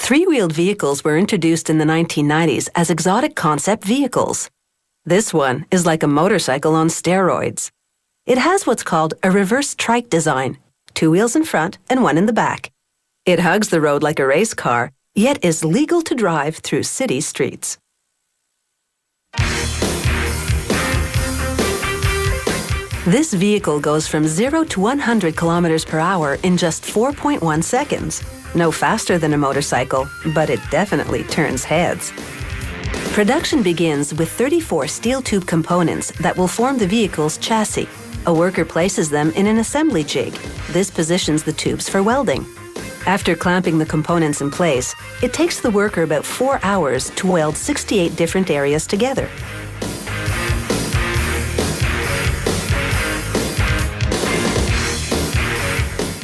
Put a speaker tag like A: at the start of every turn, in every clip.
A: Three-wheeled vehicles were introduced in the 1990s as exotic concept vehicles. This one is like a motorcycle on steroids. It has what's called a reverse trike design, 2 wheels in front and 1 in the back. It hugs the road like a race car, yet is legal to drive through city streets. This vehicle goes from 0 to 100 kilometers per hour in just 4.1 seconds. No faster than a motorcycle, but it definitely turns heads. Production begins with 34 steel tube components that will form the vehicle's chassis. A worker places them in an assembly jig. This positions the tubes for welding. After clamping the components in place, it takes the worker about 4 hours to weld 68 different areas together.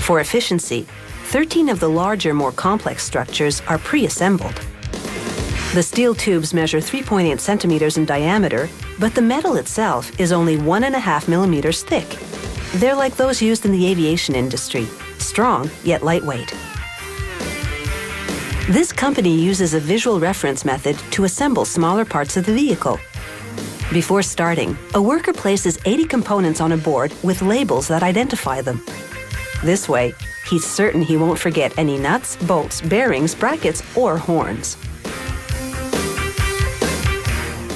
A: For efficiency, 13 of the larger, more complex structures are pre-assembled. The steel tubes measure 3.8 centimeters in diameter, but the metal itself is only 1.5 millimeters thick. They're like those used in the aviation industry, strong yet lightweight. This company uses a visual reference method to assemble smaller parts of the vehicle. Before starting, a worker places 80 components on a board with labels that identify them. This way, he's certain he won't forget any nuts, bolts, bearings, brackets, or horns.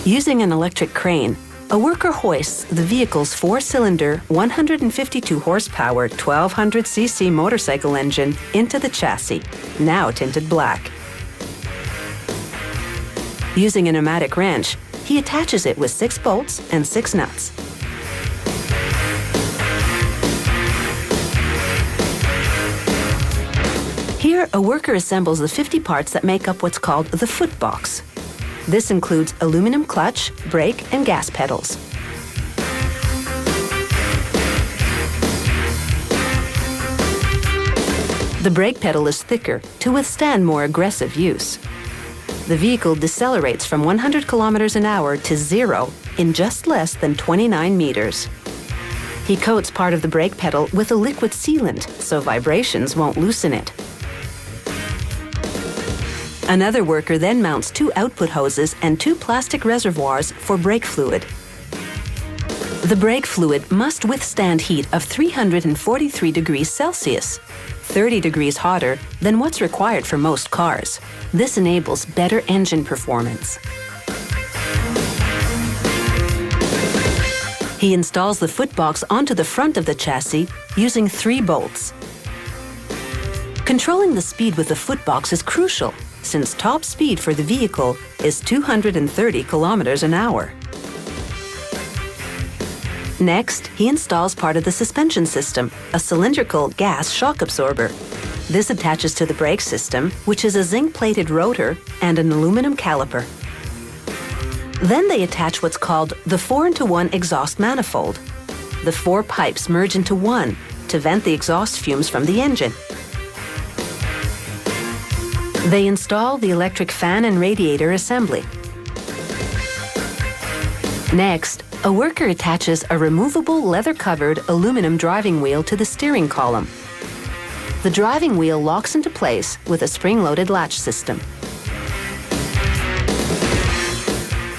A: Using an electric crane, a worker hoists the vehicle's 4-cylinder, 152 horsepower, 1200 cc motorcycle engine into the chassis, now tinted black. Using a pneumatic wrench, he attaches it with 6 bolts and 6 nuts. Here, a worker assembles the 50 parts that make up what's called the footbox. This includes aluminum clutch, brake, and gas pedals. The brake pedal is thicker to withstand more aggressive use. The vehicle decelerates from 100 kilometers an hour to 0 in just less than 29 meters. He coats part of the brake pedal with a liquid sealant so vibrations won't loosen it. Another worker then mounts 2 output hoses and 2 plastic reservoirs for brake fluid. The brake fluid must withstand heat of 343 degrees Celsius, 30 degrees hotter than what's required for most cars. This enables better engine performance. He installs the footbox onto the front of the chassis using 3 bolts. Controlling the speed with the footbox is crucial, since top speed for the vehicle is 230 kilometers an hour. Next, he installs part of the suspension system, a cylindrical gas shock absorber. This attaches to the brake system, which is a zinc-plated rotor and an aluminum caliper. Then they attach what's called the 4-into-1 exhaust manifold. The 4 pipes merge into one to vent the exhaust fumes from the engine. They install the electric fan and radiator assembly. Next, a worker attaches a removable leather-covered aluminum driving wheel to the steering column. The driving wheel locks into place with a spring-loaded latch system.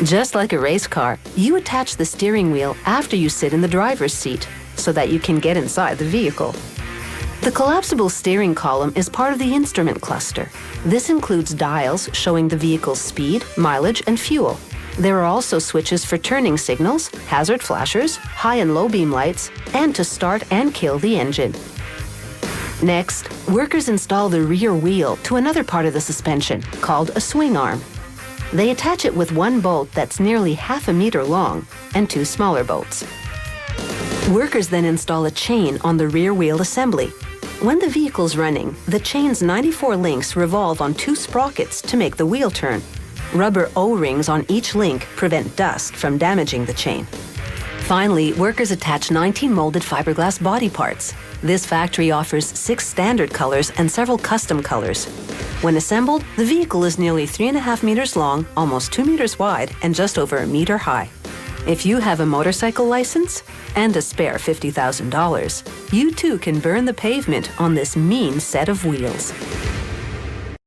A: Just like a race car, you attach the steering wheel after you sit in the driver's seat so that you can get inside the vehicle. The collapsible steering column is part of the instrument cluster. This includes dials showing the vehicle's speed, mileage, and fuel. There are also switches for turning signals, hazard flashers, high and low beam lights, and to start and kill the engine. Next, workers install the rear wheel to another part of the suspension, called a swing arm. They attach it with 1 bolt that's nearly half a meter long and 2 smaller bolts. Workers then install a chain on the rear wheel assembly. When the vehicle's running, the chain's 94 links revolve on 2 sprockets to make the wheel turn. Rubber O-rings on each link prevent dust from damaging the chain. Finally, workers attach 19 molded fiberglass body parts. This factory offers 6 standard colors and several custom colors. When assembled, the vehicle is nearly 3.5 meters long, almost 2 meters wide, and just over a meter high. If you have a motorcycle license and a spare $50,000, you too can burn the pavement on this mean set of wheels.